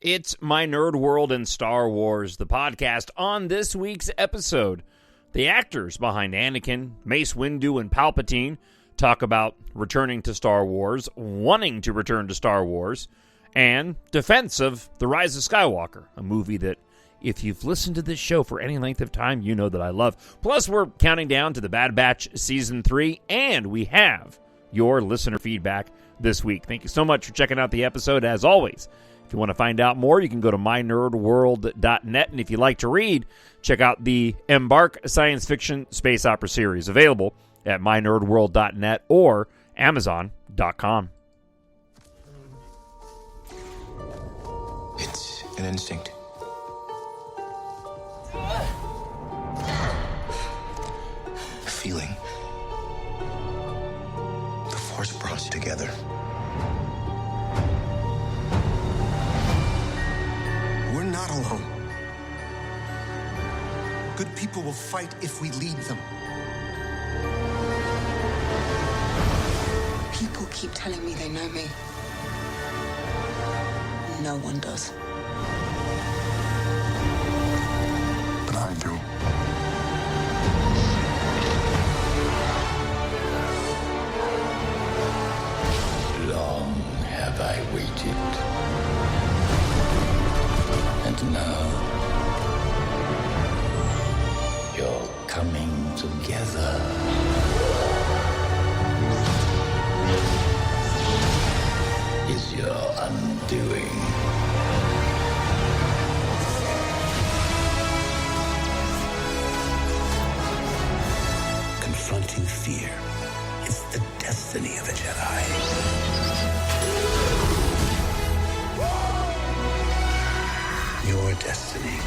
It's My Nerd World and Star Wars, the podcast. On this week's episode, the actors behind Anakin, Mace Windu, and Palpatine talk about returning to Star Wars, wanting to return to Star Wars, and defense of The Rise of Skywalker, a movie that, if you've listened to this show for any length of time, you know that I love. Plus, we're counting down to The Bad Batch Season 3, and we have your listener feedback this week. Thank you so much for checking out the episode, as always. If you want to find out more, you can go to mynerdworld.net, and if you like to read, check out the EMBARK science fiction space opera series, available at mynerdworld.net or amazon.com. It's an instinct. A feeling. The Force brought us together. We're not alone. Good people will fight if we lead them. People keep telling me they know me. No one does. But I do. Long have I waited. And now, you're coming together. Is your undoing. Confronting fear is the destiny of a Jedi. Your destiny.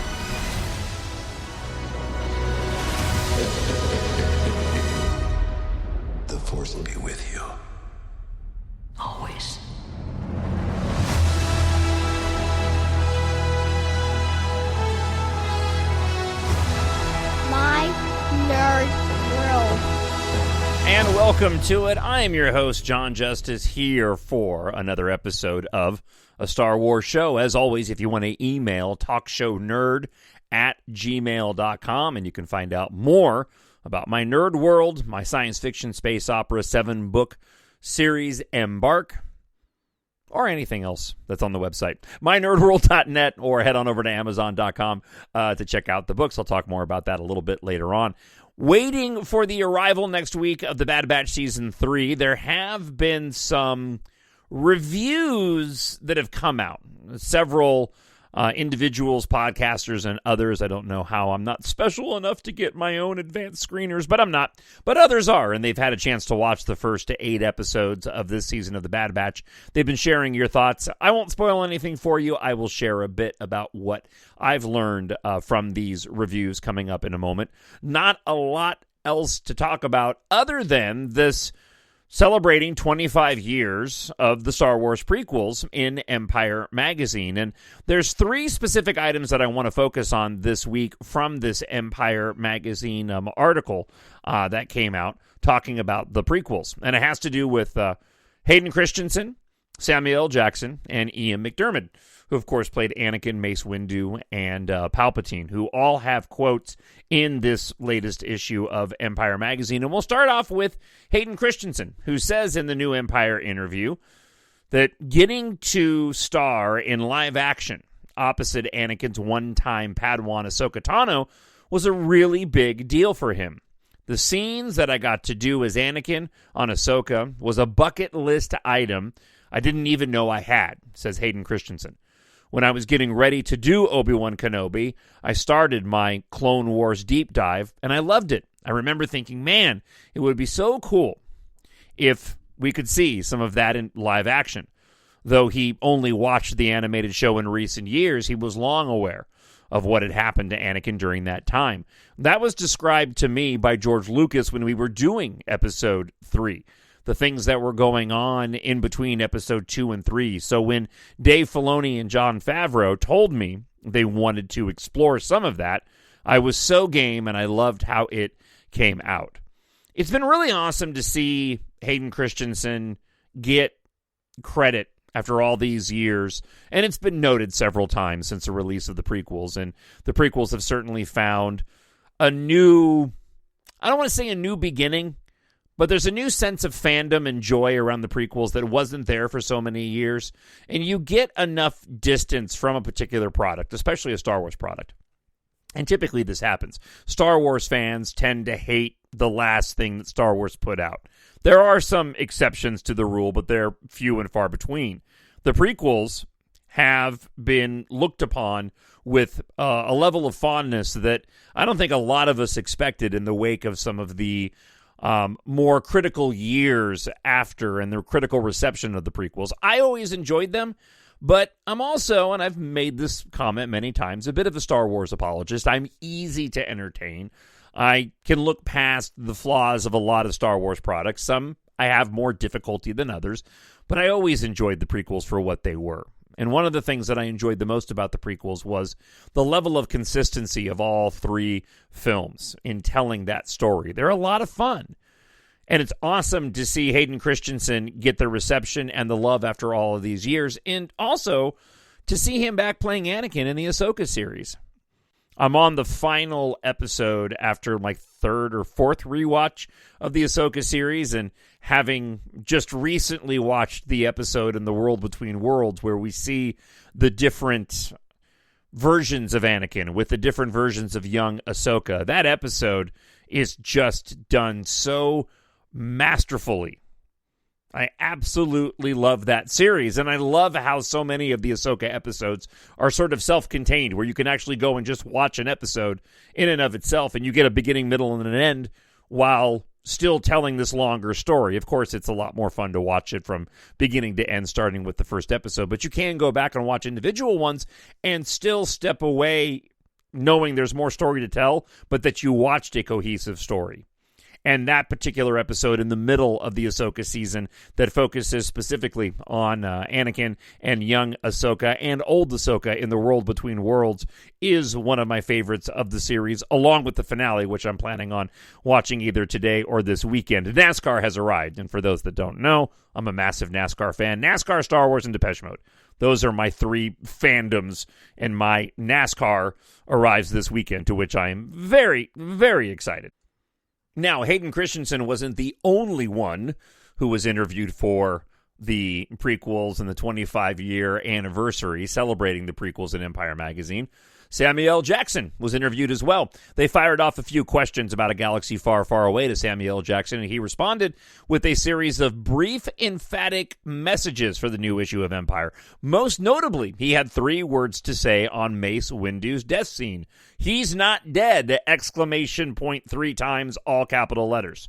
The Force will be with you. Always. My Nerd World. And welcome to it. I am your host, Jon Justice, here for another episode of A Star Wars Show. As always, if you want to email TalkShowNerd@gmail.com, and you can find out more about My Nerd World, my science fiction space opera 7-book series, EMBARK, or anything else that's on the website, mynerdworld.net, or head on over to amazon.com to check out the books. I'll talk more about that a little bit later on. Waiting for the arrival next week of The Bad Batch Season 3, there have been some reviews that have come out. Several individuals, podcasters, and others. I don't know how. I'm not special enough to get my own advanced screeners, but I'm not. But others are, and they've had a chance to watch the first 8 episodes of this season of The Bad Batch. They've been sharing your thoughts. I won't spoil anything for you. I will share a bit about what I've learned from these reviews coming up in a moment. Not a lot else to talk about other than this celebrating 25 years of the Star Wars prequels in Empire magazine. And there's 3 specific items that I want to focus on this week from this Empire magazine article that came out talking about the prequels. And it has to do with Hayden Christensen, Samuel L. Jackson, and Ian McDiarmid, who, of course, played Anakin, Mace Windu, and Palpatine, who all have quotes in this latest issue of Empire magazine. And we'll start off with Hayden Christensen, who says in the new Empire interview that getting to star in live action opposite Anakin's one-time Padawan Ahsoka Tano was a really big deal for him. The scenes that I got to do as Anakin on Ahsoka was a bucket list item I didn't even know I had, says Hayden Christensen. When I was getting ready to do Obi-Wan Kenobi, I started my Clone Wars deep dive, and I loved it. I remember thinking, man, it would be so cool if we could see some of that in live action. Though he only watched the animated show in recent years, he was long aware of what had happened to Anakin during that time. That was described to me by George Lucas when we were doing Episode 3. The things that were going on in between Episode 2 and 3. So when Dave Filoni and Jon Favreau told me they wanted to explore some of that, I was so game, and I loved how it came out. It's been really awesome to see Hayden Christensen get credit after all these years, and it's been noted several times since the release of the prequels, and the prequels have certainly found a new, I don't want to say a new beginning, but there's a new sense of fandom and joy around the prequels that wasn't there for so many years, and you get enough distance from a particular product, especially a Star Wars product. And typically this happens. Star Wars fans tend to hate the last thing that Star Wars put out. There are some exceptions to the rule, but they're few and far between. The prequels have been looked upon with a level of fondness that I don't think a lot of us expected in the wake of some of the more critical years after and the critical reception of the prequels. I always enjoyed them, but I'm also, and I've made this comment many times, a bit of a Star Wars apologist. I'm easy to entertain. I can look past the flaws of a lot of Star Wars products. Some I have more difficulty than others, but I always enjoyed the prequels for what they were. And one of the things that I enjoyed the most about the prequels was the level of consistency of all three films in telling that story. They're a lot of fun. And it's awesome to see Hayden Christensen get the reception and the love after all of these years, and also to see him back playing Anakin in the Ahsoka series. I'm on the final episode after my third or fourth rewatch of the Ahsoka series, and having just recently watched the episode in The World Between Worlds where we see the different versions of Anakin with the different versions of young Ahsoka. That episode is just done so masterfully. I absolutely love that series, and I love how so many of the Ahsoka episodes are sort of self-contained, where you can actually go and just watch an episode in and of itself, and you get a beginning, middle, and an end while still telling this longer story. Of course, it's a lot more fun to watch it from beginning to end, starting with the first episode, but you can go back and watch individual ones and still step away knowing there's more story to tell, but that you watched a cohesive story. And that particular episode in the middle of the Ahsoka season that focuses specifically on Anakin and young Ahsoka and old Ahsoka in The World Between Worlds is one of my favorites of the series, along with the finale, which I'm planning on watching either today or this weekend. NASCAR has arrived, and for those that don't know, I'm a massive NASCAR fan. NASCAR, Star Wars, and Depeche Mode. Those are my three fandoms, and my NASCAR arrives this weekend, to which I am very, very excited. Now, Hayden Christensen wasn't the only one who was interviewed for the prequels and the 25-year anniversary celebrating the prequels in Empire Magazine. Samuel L. Jackson was interviewed as well. They fired off a few questions about a galaxy far, far away to Samuel L. Jackson, and he responded with a series of brief, emphatic messages for the new issue of Empire. Most notably, he had 3 words to say on Mace Windu's death scene. "He's not dead!" Exclamation point 3 times, all capital letters.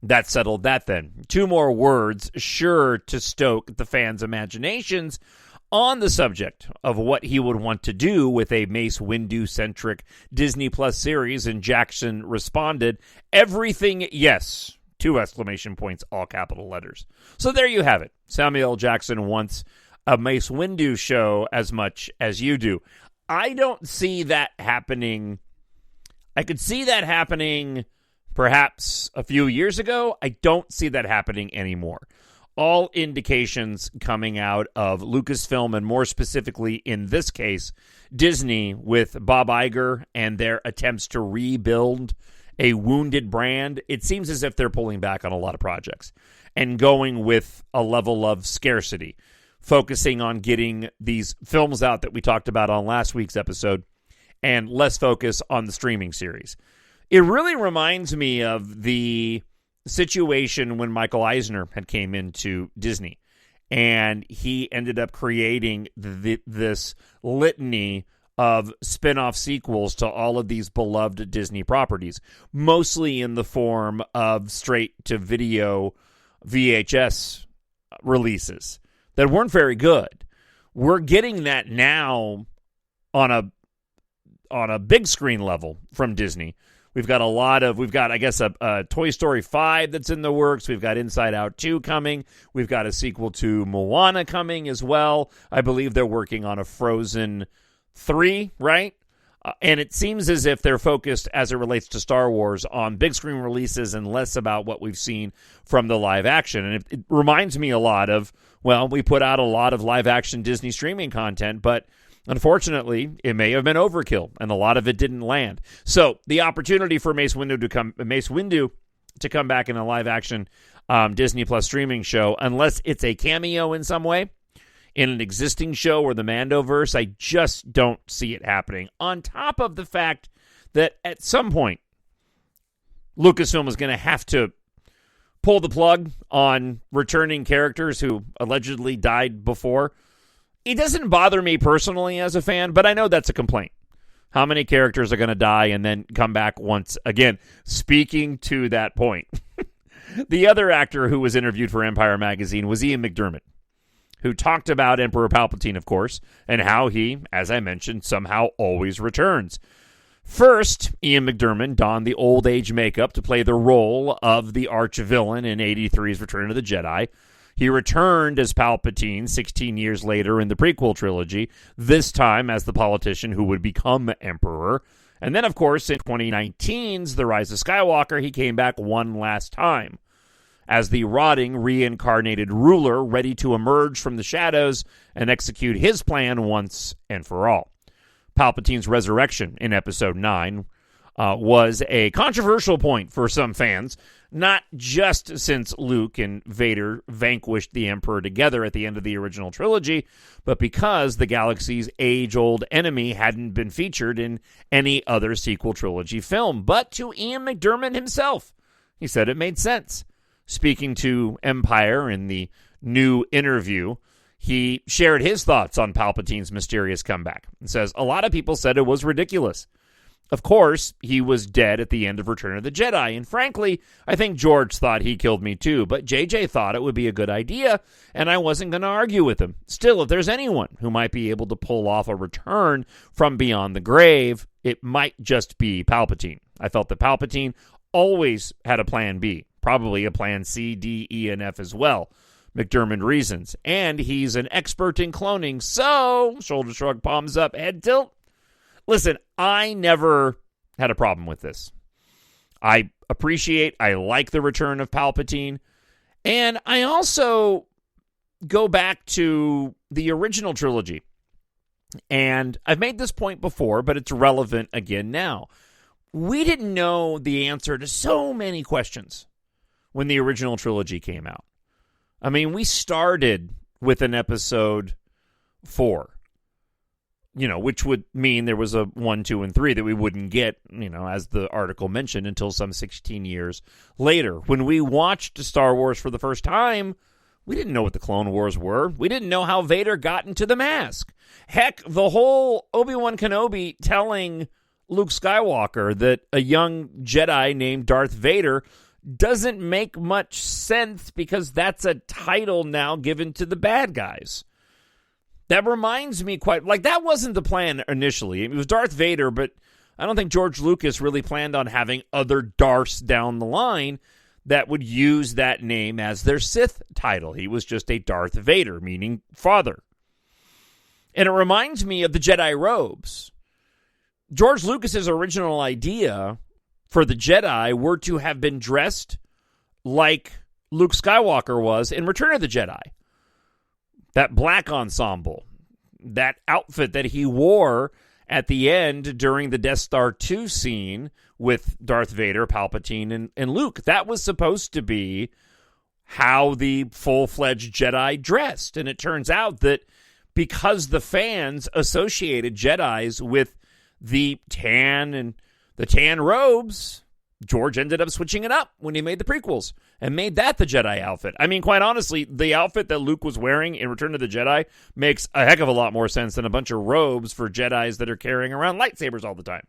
That settled that then. 2 more words sure to stoke the fans' imaginations on the subject of what he would want to do with a Mace Windu-centric Disney Plus series, and Jackson responded, "Everything yes!" 2 exclamation points, all capital letters. So there you have it. Samuel L. Jackson wants a Mace Windu show as much as you do. I don't see that happening. I could see that happening perhaps a few years ago. I don't see that happening anymore. All indications coming out of Lucasfilm, and more specifically in this case, Disney, with Bob Iger and their attempts to rebuild a wounded brand, it seems as if they're pulling back on a lot of projects and going with a level of scarcity, focusing on getting these films out that we talked about on last week's episode and less focus on the streaming series. It really reminds me of the situation when Michael Eisner had came into Disney, and he ended up creating this litany of spin-off sequels to all of these beloved Disney properties, mostly in the form of straight-to-video VHS releases that weren't very good. We're getting that now on a big screen level from Disney. We've got I guess, a Toy Story 5 that's in the works. We've got Inside Out 2 coming. We've got a sequel to Moana coming as well. I believe they're working on a Frozen 3, right? And it seems as if they're focused, as it relates to Star Wars, on big screen releases and less about what we've seen from the live action. And it reminds me a lot of, well, we put out a lot of live action Disney streaming content, but unfortunately, it may have been overkill, and a lot of it didn't land. So the opportunity for Mace Windu to come back in a live action Disney Plus streaming show, unless it's a cameo in some way, in an existing show or the Mandoverse, I just don't see it happening. On top of the fact that at some point, Lucasfilm is going to have to pull the plug on returning characters who allegedly died before. It doesn't bother me personally as a fan, but I know that's a complaint. How many characters are going to die and then come back once again? Speaking to that point, the other actor who was interviewed for Empire Magazine was Ian McDiarmid, who talked about Emperor Palpatine, of course, and how he, as I mentioned, somehow always returns. First, Ian McDiarmid donned the old age makeup to play the role of the arch-villain in 83's Return of the Jedi. He returned as Palpatine 16 years later in the prequel trilogy, this time as the politician who would become Emperor. And then, of course, in 2019's The Rise of Skywalker, he came back one last time as the rotting, reincarnated ruler ready to emerge from the shadows and execute his plan once and for all. Palpatine's resurrection in Episode 9 was a controversial point for some fans, not just since Luke and Vader vanquished the Emperor together at the end of the original trilogy, but because the galaxy's age-old enemy hadn't been featured in any other sequel trilogy film. But to Ian McDiarmid himself, he said it made sense. Speaking to Empire in the new interview, he shared his thoughts on Palpatine's mysterious comeback and says, "A lot of people said it was ridiculous. Of course, he was dead at the end of Return of the Jedi, and frankly, I think George thought he killed me too, but JJ thought it would be a good idea, and I wasn't going to argue with him. Still, if there's anyone who might be able to pull off a return from beyond the grave, it might just be Palpatine. I felt that Palpatine always had a plan B, probably a plan C, D, E, and F as well." McDiarmid reasons. And he's an expert in cloning, so, shoulder shrug, palms up, head tilt. Listen, I never had a problem with this. I like the return of Palpatine. And I also go back to the original trilogy. And I've made this point before, but it's relevant again now. We didn't know the answer to so many questions when the original trilogy came out. I mean, we started with an episode 4, which would mean there was a 1, 2, and 3 that we wouldn't get, as the article mentioned, until some 16 years later. When we watched Star Wars for the first time, we didn't know what the Clone Wars were. We didn't know how Vader got into the mask. Heck, the whole Obi-Wan Kenobi telling Luke Skywalker that a young Jedi named Darth Vader doesn't make much sense because that's a title now given to the bad guys. That reminds me that wasn't the plan initially. It was Darth Vader, but I don't think George Lucas really planned on having other Darths down the line that would use that name as their Sith title. He was just a Darth Vader, meaning father. And it reminds me of the Jedi robes. George Lucas's original idea for the Jedi were to have been dressed like Luke Skywalker was in Return of the Jedi. That black ensemble, that outfit that he wore at the end during the Death Star 2 scene with Darth Vader, Palpatine, and Luke. That was supposed to be how the full-fledged Jedi dressed. And it turns out that because the fans associated Jedis with the tan and the tan robes, George ended up switching it up when he made the prequels and made that the Jedi outfit. I mean, quite honestly, the outfit that Luke was wearing in Return of the Jedi makes a heck of a lot more sense than a bunch of robes for Jedis that are carrying around lightsabers all the time.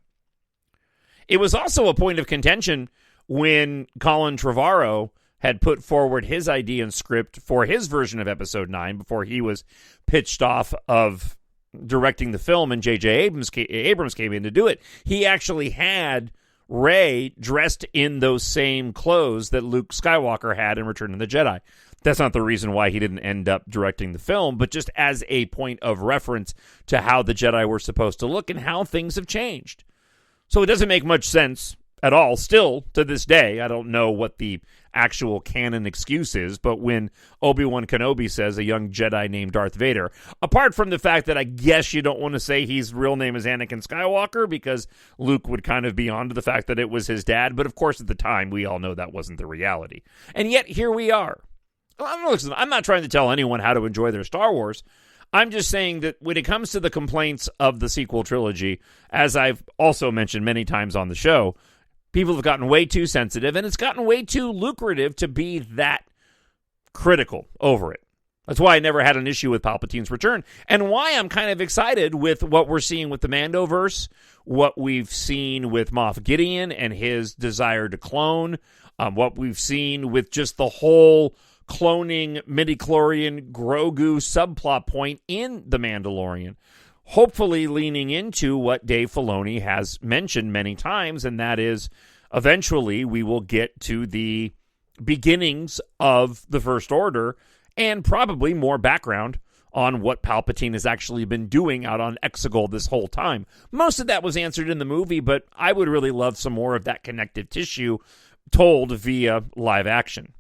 It was also a point of contention when Colin Trevorrow had put forward his idea and script for his version of Episode 9 before he was pitched off of directing the film and J.J. Abrams came in to do it. He actually had Rey dressed in those same clothes that Luke Skywalker had in Return of the Jedi. That's not the reason why he didn't end up directing the film, but just as a point of reference to how the Jedi were supposed to look and how things have changed. So it doesn't make much sense at all. Still, to this day, I don't know what the actual canon excuse is, but when Obi-Wan Kenobi says a young Jedi named Darth Vader, apart from the fact that I guess you don't want to say his real name is Anakin Skywalker because Luke would kind of be onto the fact that it was his dad, but of course at the time we all know that wasn't the reality. And yet here we are. Listen, I'm not trying to tell anyone how to enjoy their Star Wars. I'm just saying that when it comes to the complaints of the sequel trilogy, as I've also mentioned many times on the show, people have gotten way too sensitive, and it's gotten way too lucrative to be that critical over it. That's why I never had an issue with Palpatine's return, and why I'm kind of excited with what we're seeing with the Mandoverse, what we've seen with Moff Gideon and his desire to clone, what we've seen with just the whole cloning midichlorian Grogu subplot point in The Mandalorian. Hopefully leaning into what Dave Filoni has mentioned many times, and that is eventually we will get to the beginnings of the First Order and probably more background on what Palpatine has actually been doing out on Exegol this whole time. Most of that was answered in the movie, but I would really love some more of that connective tissue told via live action.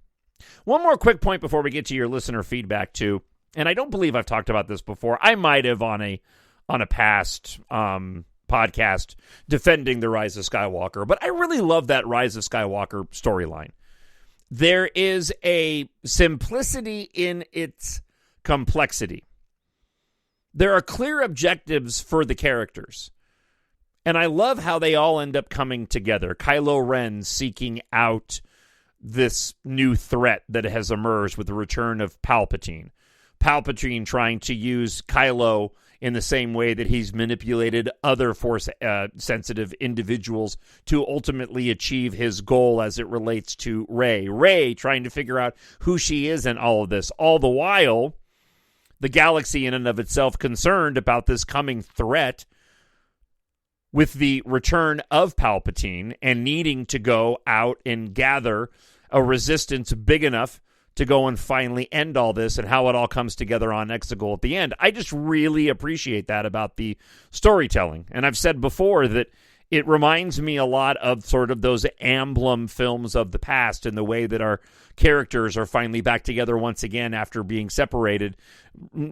One more quick point before we get to your listener feedback too, and I don't believe I've talked about this before. I might have on a past podcast defending the Rise of Skywalker, but I really love that Rise of Skywalker storyline. There is a simplicity in its complexity. There are clear objectives for the characters, and I love how they all end up coming together. Kylo Ren seeking out this new threat that has emerged with the return of Palpatine. Palpatine trying to use Kylo in the same way that he's manipulated other Force-sensitive individuals to ultimately achieve his goal as it relates to Rey. Rey trying to figure out who she is in all of this. All the while, the galaxy in and of itself concerned about this coming threat with the return of Palpatine and needing to go out and gather a resistance big enough to go and finally end all this, and how it all comes together on Exegol at the end. I just really appreciate that about the storytelling. And I've said before that it reminds me a lot of sort of those emblem films of the past in the way that our characters are finally back together once again after being separated,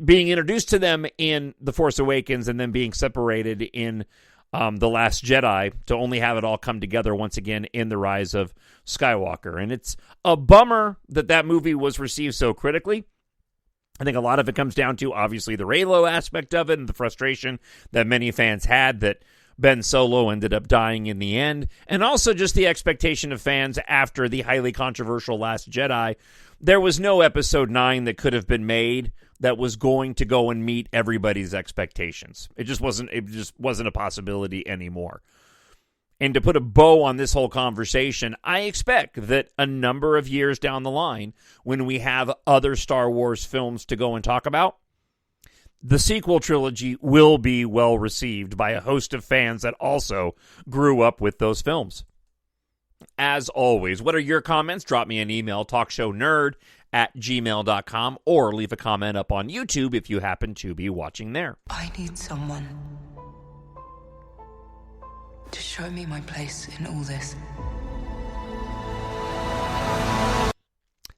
being introduced to them in The Force Awakens and then being separated in The Last Jedi, to only have it all come together once again in The Rise of Skywalker. And it's a bummer that that movie was received so critically. I think a lot of it comes down to, obviously, the Reylo aspect of it and the frustration that many fans had that Ben Solo ended up dying in the end, and also just the expectation of fans after the highly controversial Last Jedi. There was no Episode 9 that could have been made that was going to go and meet everybody's expectations. It just wasn't a possibility anymore. And to put a bow on this whole conversation, I expect that a number of years down the line, when we have other Star Wars films to go and talk about, the sequel trilogy will be well received by a host of fans that also grew up with those films. As always, what are your comments? Drop me an email, talkshownerd@gmail.com, or leave a comment up on YouTube if you happen to be watching there. I need someone to show me my place in all this.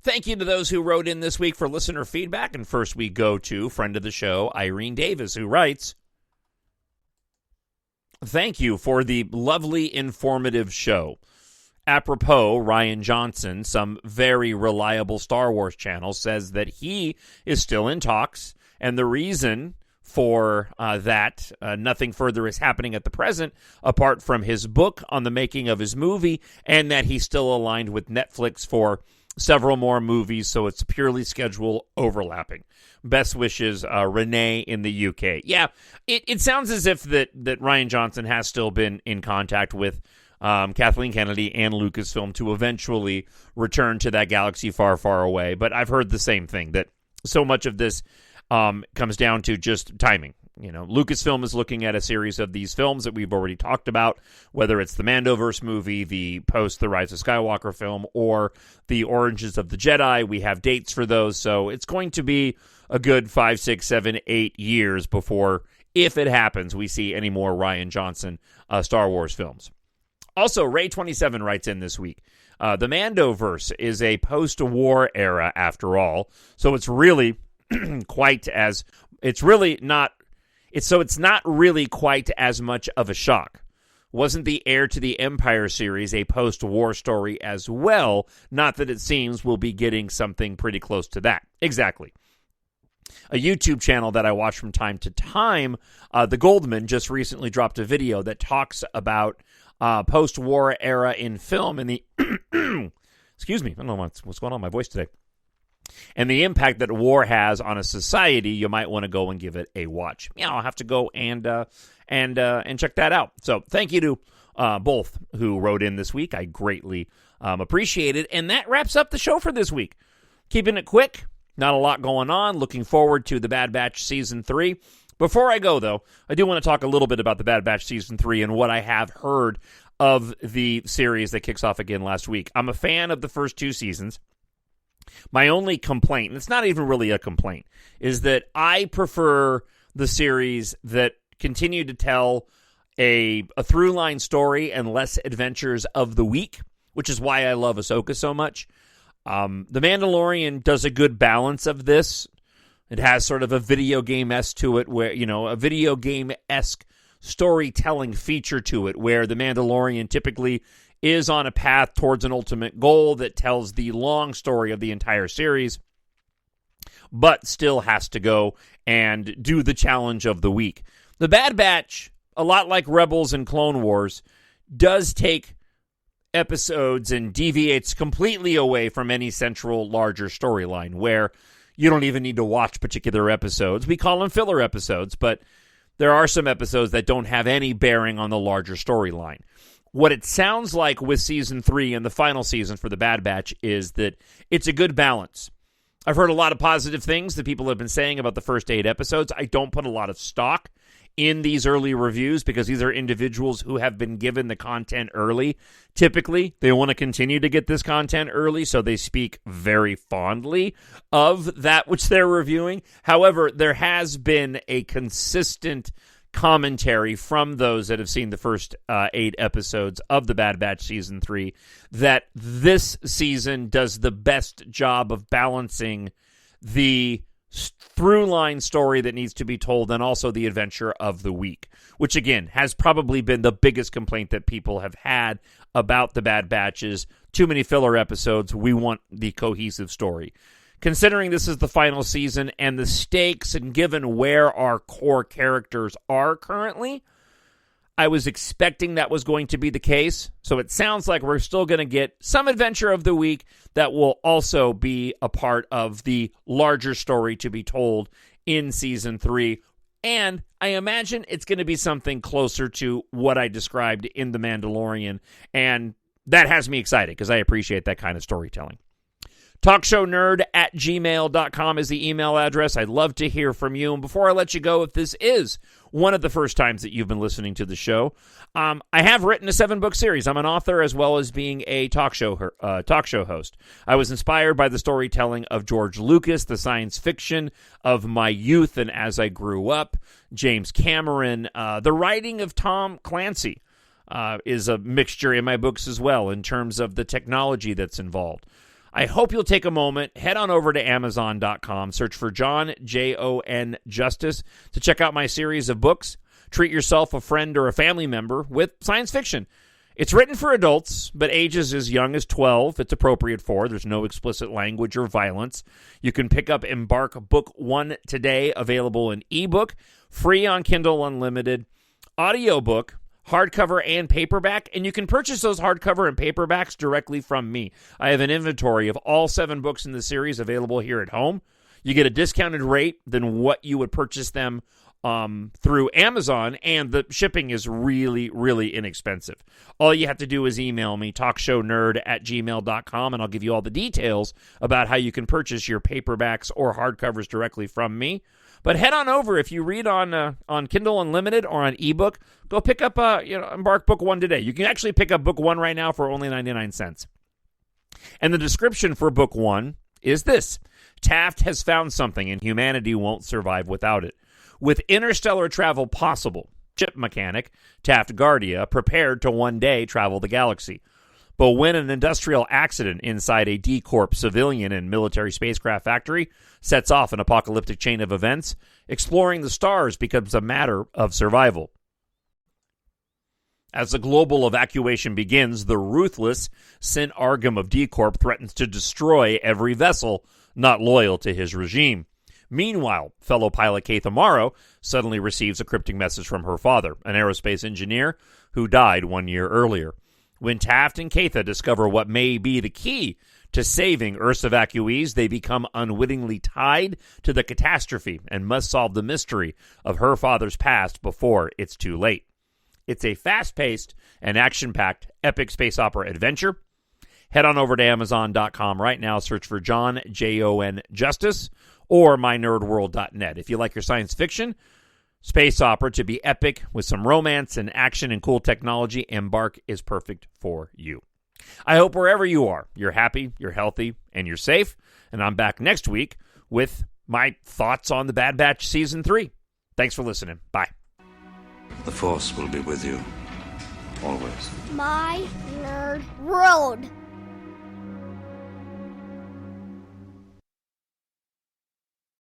Thank you to those who wrote in this week for listener feedback. And first we go to friend of the show, Irene Davis, who writes, "Thank you for the lovely, informative show. Apropos, Ryan Johnson, some very reliable Star Wars channel, says that he is still in talks, and the reason for that, nothing further is happening at the present, apart from his book on the making of his movie, and that he's still aligned with Netflix for several more movies, so it's purely schedule overlapping. Best wishes, Renee in the UK." Yeah, it sounds as if that Ryan Johnson has still been in contact with Kathleen Kennedy and Lucasfilm to eventually return to that galaxy far, far away. But I've heard the same thing, that so much of this comes down to just timing. Lucasfilm is looking at a series of these films that we've already talked about, whether it's the Mandoverse movie, the post-The Rise of Skywalker film, or the Origins of the Jedi. We have dates for those, so it's going to be a good 5, 6, 7, 8 years before, if it happens, we see any more Rian Johnson Star Wars films. Also, Ray27 writes in this week, the Mandoverse is a post-war era after all, so it's really it's not really quite as much of a shock. Wasn't the Heir to the Empire series a post-war story as well? Not that it seems we'll be getting something pretty close to that. Exactly. A YouTube channel that I watch from time to time, The Goldman, just recently dropped a video that talks about post-war era in film and the excuse me, I don't know what's going on with my voice today, and the impact that war has on a society. You might want to go and give it a watch. Yeah, I'll have to go and check that out. So thank you to both who wrote in this week. I greatly appreciate it. And that wraps up the show for this week. Keeping it quick, not a lot going on. Looking forward to The Bad Batch Season 3. Before I go, though, I do want to talk a little bit about The Bad Batch Season 3 and what I have heard of the series that kicks off again last week. I'm a fan of the first 2 seasons. My only complaint, and it's not even really a complaint, is that I prefer the series that continue to tell a through-line story and less adventures of the week, which is why I love Ahsoka so much. The Mandalorian does a good balance of this. It has sort of a video game-esque to it, where, a video game-esque storytelling feature to it, where the Mandalorian typically is on a path towards an ultimate goal that tells the long story of the entire series, but still has to go and do the challenge of the week. The Bad Batch, a lot like Rebels and Clone Wars, does take episodes and deviates completely away from any central larger storyline, where you don't even need to watch particular episodes. We call them filler episodes, but there are some episodes that don't have any bearing on the larger storyline. What it sounds like with Season 3 and the final season for The Bad Batch is that it's a good balance. I've heard a lot of positive things that people have been saying about the first 8 episodes. I don't put a lot of stock in these early reviews because these are individuals who have been given the content early. Typically, they want to continue to get this content early, so they speak very fondly of that which they're reviewing. However, there has been a consistent commentary from those that have seen the first 8 episodes of The Bad Batch Season 3 that this season does the best job of balancing the through-line story that needs to be told and also the adventure of the week, which again has probably been the biggest complaint that people have had about The Bad Batch is too many filler episodes. We want the cohesive story. Considering this is the final season and the stakes, and given where our core characters are currently, I was expecting that was going to be the case. So it sounds like we're still going to get some adventure of the week that will also be a part of the larger story to be told in Season 3. And I imagine it's going to be something closer to what I described in The Mandalorian. And that has me excited because I appreciate that kind of storytelling. TalkShowNerd@gmail.com is the email address. I'd love to hear from you. And before I let you go, if this is one of the first times that you've been listening to the show, I have written a 7-book series. I'm an author as well as being a talk show host. I was inspired by the storytelling of George Lucas, the science fiction of my youth and as I grew up, James Cameron, the writing of Tom Clancy is a mixture in my books as well in terms of the technology that's involved. I hope you'll take a moment, head on over to Amazon.com, search for Jon, Jon Justice, to check out my series of books. Treat yourself, a friend, or a family member with science fiction. It's written for adults, but ages as young as 12 it's appropriate for. There's no explicit language or violence. You can pick up EMBARK Book 1 today, available in ebook, free on Kindle Unlimited, audiobook, hardcover and paperback, and you can purchase those hardcover and paperbacks directly from me. I have an inventory of all 7 books in the series available here at home. You get a discounted rate than what you would purchase them through Amazon, and the shipping is really, really inexpensive. All you have to do is email me, talkshownerd@gmail.com, and I'll give you all the details about how you can purchase your paperbacks or hardcovers directly from me. But head on over, if you read on Kindle Unlimited or on ebook, go pick up EMBARK Book 1 today. You can actually pick up Book 1 right now for only 99 cents. And the description for Book 1 is this: Taft has found something, and humanity won't survive without it. With interstellar travel possible, ship mechanic Taft Guardia prepared to one day travel the galaxy. But when an industrial accident inside a D-Corp civilian and military spacecraft factory sets off an apocalyptic chain of events, exploring the stars becomes a matter of survival. As the global evacuation begins, the ruthless Sint Argum of D-Corp threatens to destroy every vessel not loyal to his regime. Meanwhile, fellow pilot Keith Amaro suddenly receives a cryptic message from her father, an aerospace engineer who died 1 year earlier. When Taft and Keitha discover what may be the key to saving Earth's evacuees, they become unwittingly tied to the catastrophe and must solve the mystery of her father's past before it's too late. It's a fast-paced and action-packed epic space opera adventure. Head on over to Amazon.com right now, search for Jon, Jon Justice, or mynerdworld.net. If you like your science fiction space opera to be epic with some romance and action and cool technology, EMBARK is perfect for you. I hope wherever you are, you're happy, you're healthy, and you're safe. And I'm back next week with my thoughts on The Bad Batch Season 3. Thanks for listening. Bye. The Force will be with you, always. My Nerd World.